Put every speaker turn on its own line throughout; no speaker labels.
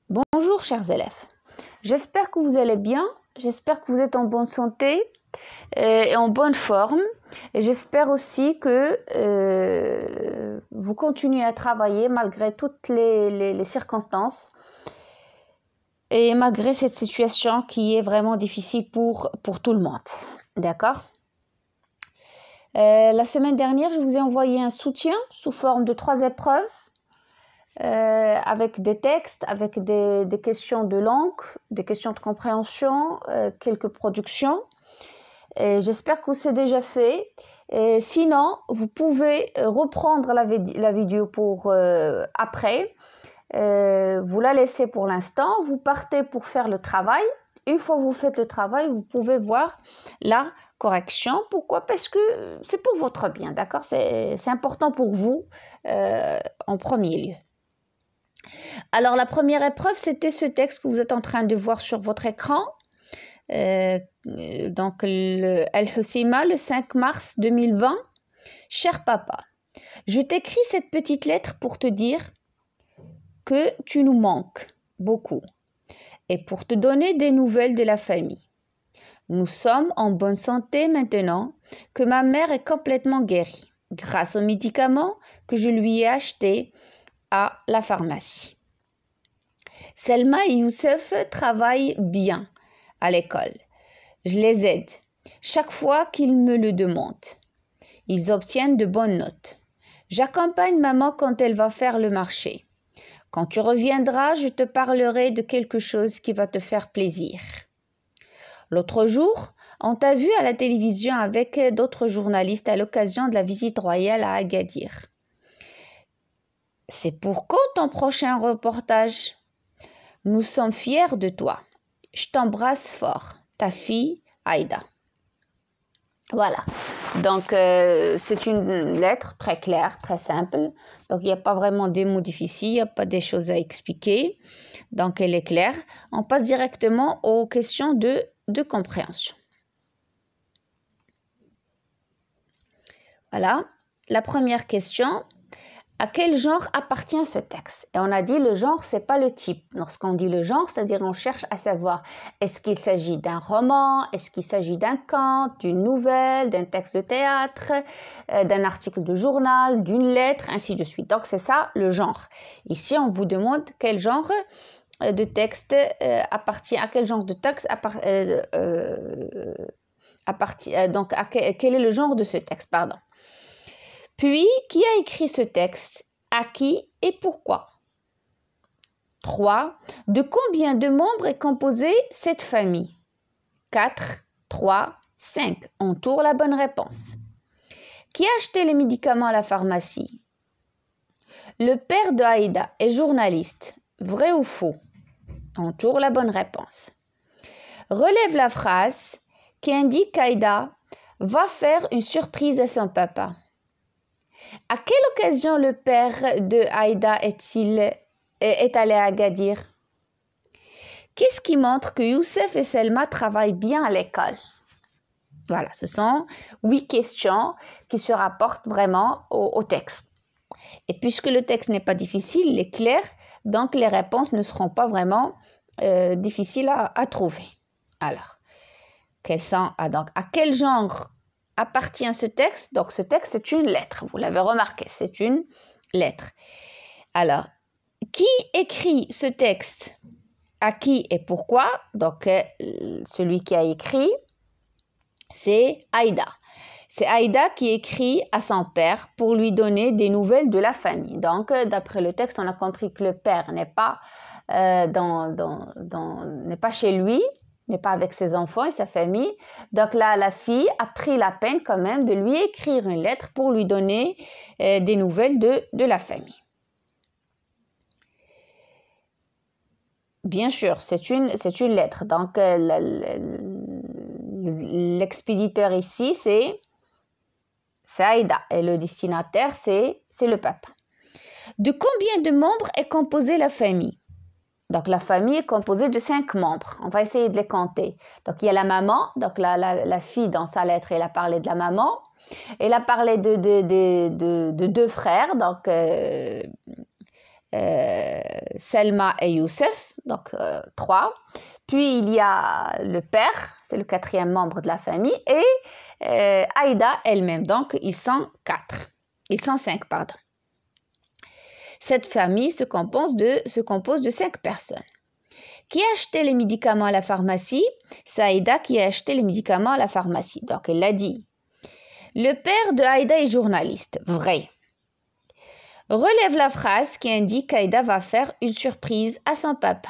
Bonjour chers élèves, j'espère que vous allez bien, j'espère que vous êtes en bonne santé et en bonne forme et j'espère aussi que vous continuez à travailler malgré toutes les circonstances et malgré cette situation qui est vraiment difficile pour tout le monde, d'accord? La semaine dernière, je vous ai envoyé un soutien sous forme de 3 épreuves avec des textes, avec des questions de langue, des questions de compréhension, quelques productions. J'espère que c'est déjà fait. Sinon, vous pouvez reprendre la vidéo pour après. Vous la laissez pour l'instant. Vous partez pour faire le travail. Une fois que vous faites le travail, vous pouvez voir la correction. Pourquoi? Parce que c'est pour votre bien, d'accord? C'est important pour vous en premier lieu. Alors, la première épreuve, c'était ce texte que vous êtes en train de voir sur votre écran. Donc, Al-Husima, le 5 mars 2020. Cher papa, je t'écris cette petite lettre pour te dire que tu nous manques beaucoup et pour te donner des nouvelles de la famille. Nous sommes en bonne santé maintenant que ma mère est complètement guérie grâce aux médicaments que je lui ai achetés à la pharmacie. Selma et Youssef travaillent bien à l'école. Je les aide chaque fois qu'ils me le demandent. Ils obtiennent de bonnes notes. J'accompagne maman quand elle va faire le marché. Quand tu reviendras, je te parlerai de quelque chose qui va te faire plaisir. L'autre jour, on t'a vu à la télévision avec d'autres journalistes à l'occasion de la visite royale à Agadir. C'est pour quand ton prochain reportage? Nous sommes fiers de toi. Je t'embrasse fort. Ta fille, Aïda. Voilà. Donc, c'est une lettre très claire, très simple. Donc, il n'y a pas vraiment des mots difficiles, il n'y a pas des choses à expliquer. Donc, elle est claire. On passe directement aux questions de compréhension. Voilà. La première question. À quel genre appartient ce texte? Et on a dit le genre, c'est pas le type. Lorsqu'on dit le genre, c'est-à-dire on cherche à savoir est-ce qu'il s'agit d'un roman, est-ce qu'il s'agit d'un conte, d'une nouvelle, d'un texte de théâtre, d'un article de journal, d'une lettre, ainsi de suite. Donc c'est ça le genre. Ici, on vous demande quel genre de texte appartient à quel genre de texte donc quel est le genre de ce texte, pardon. Puis, qui a écrit ce texte? À qui et pourquoi? 3. De combien de membres est composée cette famille? 4, 3, 5. Entoure la bonne réponse. Qui a acheté les médicaments à la pharmacie? Le père de Aïda est journaliste. Vrai ou faux? Entoure la bonne réponse. Relève la phrase qui indique qu'Aïda va faire une surprise à son papa. À quelle occasion le père de Aïda est allé à Agadir? Qu'est-ce qui montre que Youssef et Selma travaillent bien à l'école? Voilà, ce sont 8 questions qui se rapportent vraiment au texte. Et puisque le texte n'est pas difficile, il est clair, donc les réponses ne seront pas vraiment difficiles à trouver. Alors, donc, à quel genre appartient ce texte? Donc, ce texte, c'est une lettre. Vous l'avez remarqué, c'est une lettre. Alors, qui écrit ce texte? À qui et pourquoi? Donc, celui qui a écrit, c'est Aïda. C'est Aïda qui écrit à son père pour lui donner des nouvelles de la famille. Donc, d'après le texte, on a compris que le père n'est pas, n'est pas chez lui, n'est pas avec ses enfants et sa famille. Donc là, la fille a pris la peine quand même de lui écrire une lettre pour lui donner des nouvelles de la famille. Bien sûr, c'est une lettre. Donc, l'expéditeur ici, c'est Aïda. Et le destinataire, c'est le papa. De combien de membres est composée la famille? Donc, la famille est composée de 5 membres. On va essayer de les compter. Donc, il y a la maman. Donc, la fille, dans sa lettre, elle a parlé de la maman. Elle a parlé de 2 frères. Donc, Selma et Youssef. donc 3. Puis il y a le père, c'est le 4e membre de la famille, et Aïda elle-même, donc ils sont 4. Ils sont 5, pardon. Cette famille se compose de 5 personnes. Qui a acheté les médicaments à la pharmacie? C'est Aïda qui a acheté les médicaments à la pharmacie. Donc, elle l'a dit. Le père de Aïda est journaliste. Vrai. Relève la phrase qui indique qu'Aïda va faire une surprise à son papa.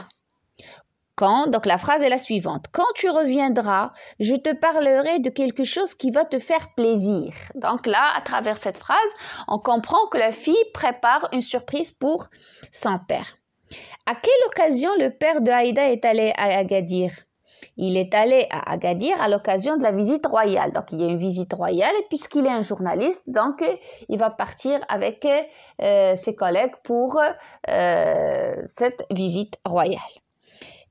Quand, donc la phrase est la suivante. Quand tu reviendras, je te parlerai de quelque chose qui va te faire plaisir. Donc là, à travers cette phrase, on comprend que la fille prépare une surprise pour son père. À quelle occasion le père de Aïda est allé à Agadir? Il est allé à Agadir à l'occasion de la visite royale. Donc, il y a une visite royale et puisqu'il est un journaliste, donc il va partir avec ses collègues pour cette visite royale.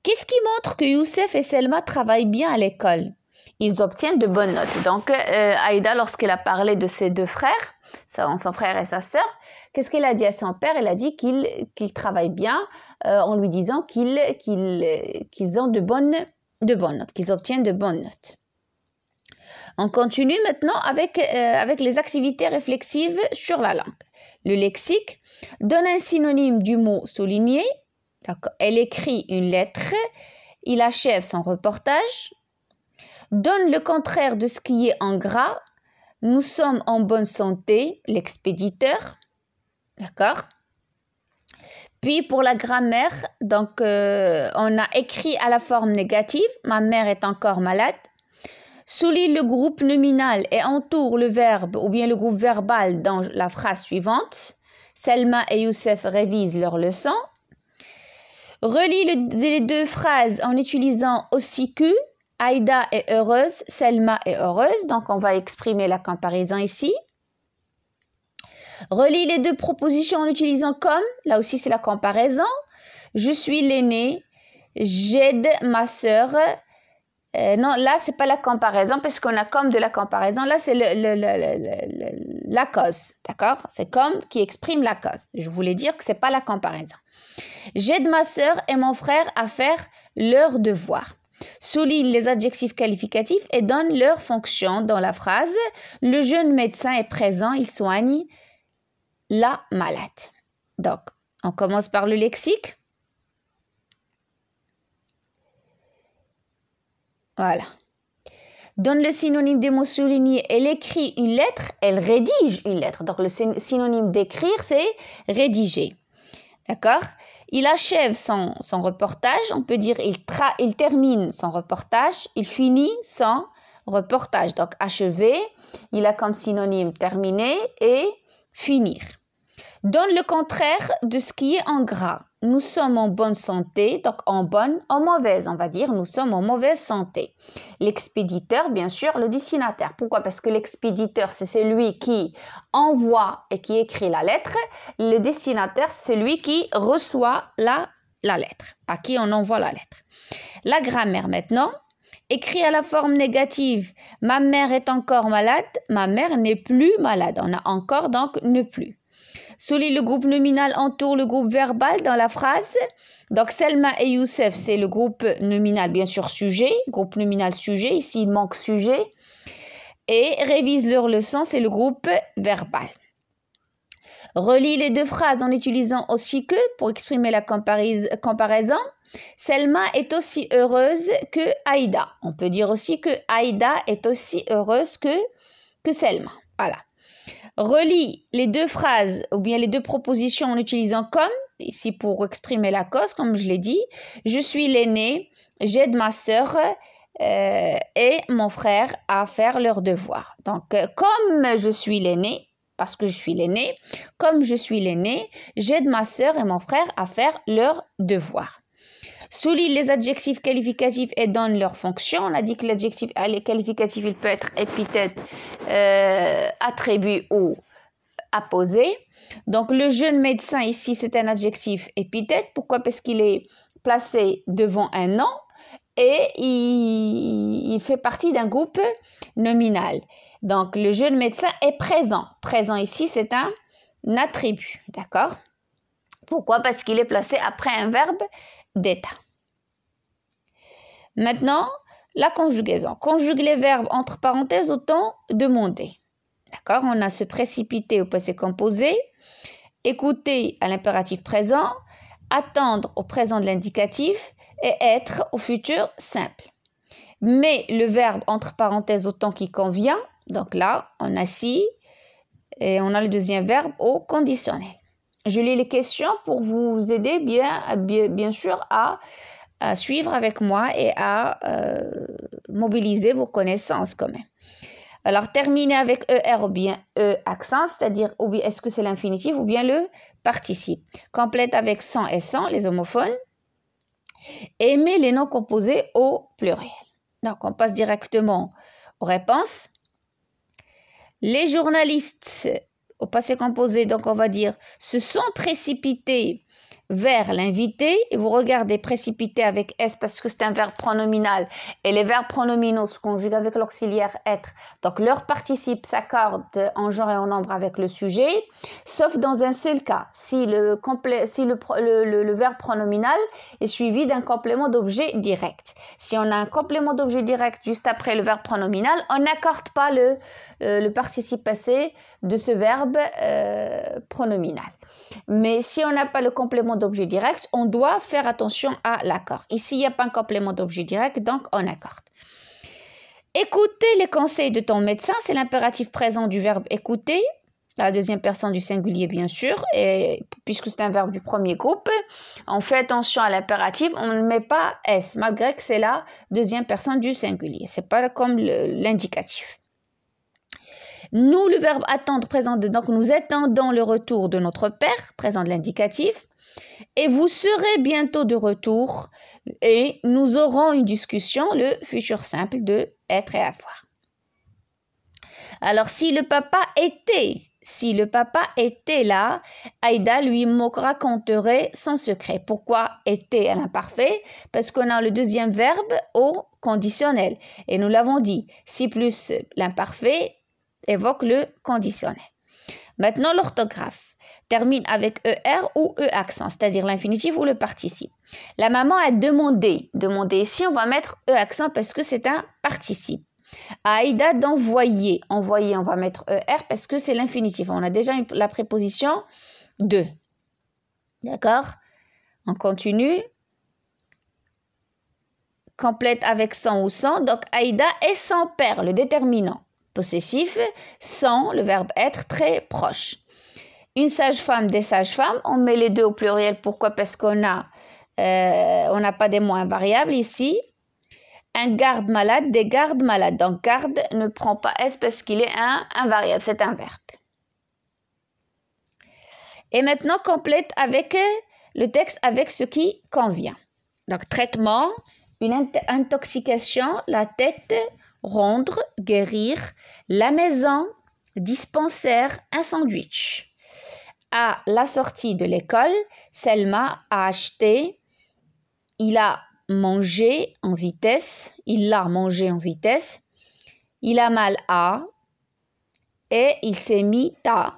Qu'est-ce qui montre que Youssef et Selma travaillent bien à l'école? Ils obtiennent de bonnes notes. Donc, Aïda, lorsqu'elle a parlé de ses 2 frères, son frère et sa sœur, qu'est-ce qu'elle a dit à son père? Elle a dit qu'il travaille bien en lui disant qu'ils ont de bonnes notes, qu'ils obtiennent de bonnes notes. On continue maintenant avec les activités réflexives sur la langue. Le lexique donne un synonyme du mot souligner. Elle écrit une lettre, il achève son reportage, donne le contraire de ce qui est en gras, nous sommes en bonne santé, l'expéditeur, d'accord? Puis pour la grammaire, donc on a écrit à la forme négative, ma mère est encore malade. Souligne le groupe nominal et entoure le verbe ou bien le groupe verbal dans la phrase suivante. Selma et Youssef révisent leur leçon. Relie les 2 phrases en utilisant aussi que. Aïda est heureuse, Selma est heureuse. Donc, on va exprimer la comparaison ici. Relie les 2 propositions en utilisant comme. Là aussi, c'est la comparaison. Je suis l'aîné. J'aide ma sœur. Non, là, c'est pas la comparaison parce qu'on a comme de la comparaison. Là, c'est la cause. D'accord? C'est comme qui exprime la cause. Je voulais dire que c'est pas la comparaison. J'aide ma sœur et mon frère à faire leurs devoirs. Souligne les adjectifs qualificatifs et donne leur fonction dans la phrase. Le jeune médecin est présent, il soigne la malade. Donc, on commence par le lexique. Voilà. Donne le synonyme des mots soulignés. Elle écrit une lettre, elle rédige une lettre. Donc, le synonyme d'écrire, c'est rédiger. D'accord? Il achève son reportage, on peut dire il termine son reportage, il finit son reportage. Donc, achever, il a comme synonyme terminer et finir. Donne le contraire de ce qui est en gras. Nous sommes en bonne santé, donc en bonne, en mauvaise, on va dire, nous sommes en mauvaise santé. L'expéditeur, bien sûr, le destinataire. Pourquoi? Parce que l'expéditeur, c'est celui qui envoie et qui écrit la lettre. Le destinataire, c'est celui qui reçoit la lettre, à qui on envoie la lettre. La grammaire maintenant. Écrit à la forme négative, ma mère est encore malade, ma mère n'est plus malade. On a encore, donc, ne plus. Souligne le groupe nominal entoure le groupe verbal dans la phrase. Donc, Selma et Youssef, c'est le groupe nominal, bien sûr, sujet. Groupe nominal sujet. Ici, il manque sujet. Et révise leur leçon, c'est le groupe verbal. Relie les 2 phrases en utilisant aussi que pour exprimer la comparaison. Selma est aussi heureuse que Aïda. On peut dire aussi que Aïda est aussi heureuse que Selma. Voilà. Relie les 2 phrases ou bien les 2 propositions en utilisant comme, ici pour exprimer la cause, comme je l'ai dit. Je suis l'aîné, j'aide ma sœur et mon frère à faire leurs devoirs. Donc, comme je suis l'aîné, parce que je suis l'aîné, comme je suis l'aîné, j'aide ma sœur et mon frère à faire leurs devoirs. Souligne les adjectifs qualificatifs et donne leur fonction. On a dit que l'adjectif qualificatif, il peut être épithète, attribut ou apposé. Donc, le jeune médecin ici, c'est un adjectif épithète. Pourquoi? Parce qu'il est placé devant un nom et il fait partie d'un groupe nominal. Donc, le jeune médecin est présent. Présent ici, c'est un attribut. D'accord? Pourquoi? Parce qu'il est placé après un verbe d'état. Maintenant, la conjugaison. Conjugue les verbes entre parenthèses au temps demandé. D'accord? On a se précipiter au passé composé, écouter à l'impératif présent, attendre au présent de l'indicatif et être au futur simple. Mais le verbe entre parenthèses au temps qui convient, donc là, on a si et on a le deuxième verbe au conditionnel. Je lis les questions pour vous aider bien sûr à suivre avec moi et à mobiliser vos connaissances quand même. Alors, terminer avec ER ou bien E accent, c'est-à-dire est-ce que c'est l'infinitif ou bien le participe. Complète avec sans et sans, les homophones. Aimer les noms composés au pluriel. Donc, on passe directement aux réponses. Les journalistes au passé composé, donc on va dire, se sont précipités vers l'invité, et vous regardez précipiter avec S parce que c'est un verbe pronominal et les verbes pronominaux se conjuguent avec l'auxiliaire être, donc leur participe s'accorde en genre et en nombre avec le sujet, sauf dans un seul cas, si le verbe pronominal est suivi d'un complément d'objet direct. Si on a un complément d'objet direct juste après le verbe pronominal, on n'accorde pas le participe passé de ce verbe pronominal. Mais si on n'a pas le complément d'objet direct, on doit faire attention à l'accord. Ici, il n'y a pas un complément d'objet direct, donc on accorde. Écouter les conseils de ton médecin, c'est l'impératif présent du verbe écouter, la deuxième personne du singulier bien sûr, et puisque c'est un verbe du premier groupe, on fait attention à l'impératif, on ne met pas S, malgré que c'est la deuxième personne du singulier. C'est pas comme l'indicatif. Nous, le verbe attendre présent, donc nous attendons le retour de notre père, présent de l'indicatif, et vous serez bientôt de retour et nous aurons une discussion, le futur simple de être et avoir. Alors, si le papa était là, Aïda lui raconterait son secret. Pourquoi était à l'imparfait? Parce qu'on a le deuxième verbe au conditionnel. Et nous l'avons dit, si plus l'imparfait évoque le conditionnel. Maintenant, l'orthographe termine avec ER ou E accent, c'est-à-dire l'infinitif ou le participe. La maman a demandé. Demander ici, on va mettre E accent parce que c'est un participe. Aïda d'envoyer. Envoyer, on va mettre ER parce que c'est l'infinitif. On a déjà la préposition de. D'accord? On continue. Complète avec sans ou sans. Donc, Aïda est son père, le déterminant. Possessif, sans, le verbe être, très proche. Une sage-femme, des sages-femmes, on met les deux au pluriel. Pourquoi? Parce qu'on n'a pas des mots invariables ici. Un garde-malade, des gardes-malades. Donc, garde ne prend pas S parce qu'il est un invariable, c'est un verbe. Et maintenant, complète avec le texte avec ce qui convient. Donc, traitement, une intoxication, la tête, rendre, guérir, la maison, dispensaire, un sandwich. À la sortie de l'école, Selma a acheté, il a mangé en vitesse, il l'a mangé en vitesse, il a mal à, et il s'est mis à,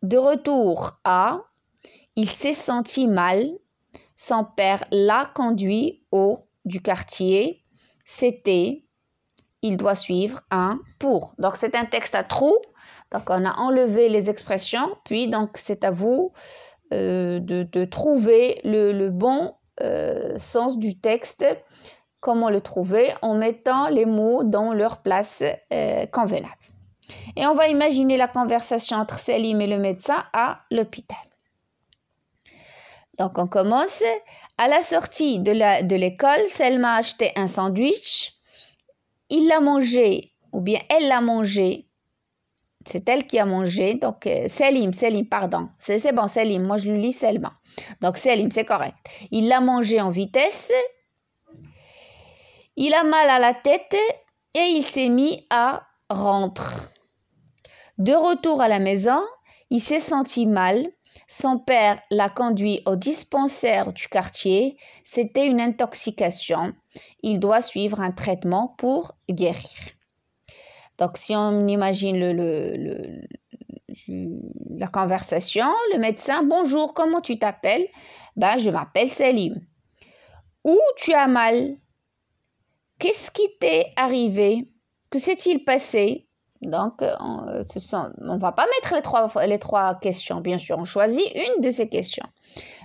de retour à, il s'est senti mal, son père l'a conduit au du quartier, c'était, il doit suivre un pour. Donc, c'est un texte à trous. Donc, on a enlevé les expressions. Puis, donc, c'est à vous de trouver le bon sens du texte. Comment le trouver? En mettant les mots dans leur place convenable. Et on va imaginer la conversation entre Selim et le médecin à l'hôpital. Donc, on commence. À la sortie de l'école, Selma a acheté un sandwich. Il l'a mangé, ou bien elle l'a mangé. C'est elle qui a mangé. Donc, Selim, pardon. C'est bon, Selim. Moi, je le lis Selma. Donc, Selim, c'est correct. Il l'a mangé en vitesse. Il a mal à la tête et il s'est mis à rentrer. De retour à la maison, il s'est senti mal. Son père l'a conduit au dispensaire du quartier. C'était une intoxication. Il doit suivre un traitement pour guérir. Donc, si on imagine la conversation, le médecin, bonjour, comment tu t'appelles? Ben, je m'appelle Salim. Où tu as mal? Qu'est-ce qui t'est arrivé? Que s'est-il passé? Donc, on ne va pas mettre les trois questions, bien sûr. On choisit une de ces questions.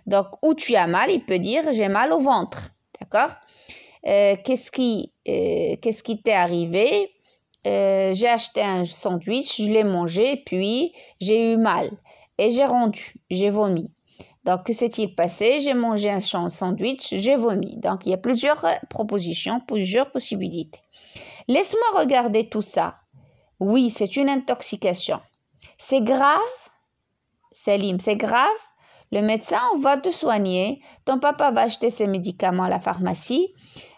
Donc, où tu as mal, il peut dire j'ai mal au ventre. D'accord? Qu'est-ce qui t'est arrivé? J'ai acheté un sandwich, je l'ai mangé, puis j'ai eu mal et j'ai vomi. Donc, que s'est-il passé? J'ai mangé un sandwich, j'ai vomi. Donc, il y a plusieurs propositions, plusieurs possibilités. Laisse-moi regarder tout ça. Oui, c'est une intoxication. C'est grave, Salim, c'est grave. Le médecin va te soigner. Ton papa va acheter ses médicaments à la pharmacie.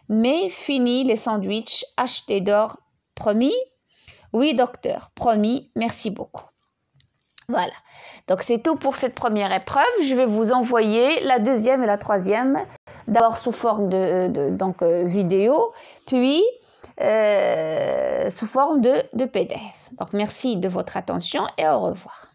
Mais fini les sandwichs achetés d'or. Promis? Oui, docteur. Promis. Merci beaucoup. Voilà. Donc, c'est tout pour cette première épreuve. Je vais vous envoyer la deuxième et la troisième. D'abord sous forme de vidéo, puis sous forme de PDF. Donc, merci de votre attention et au revoir.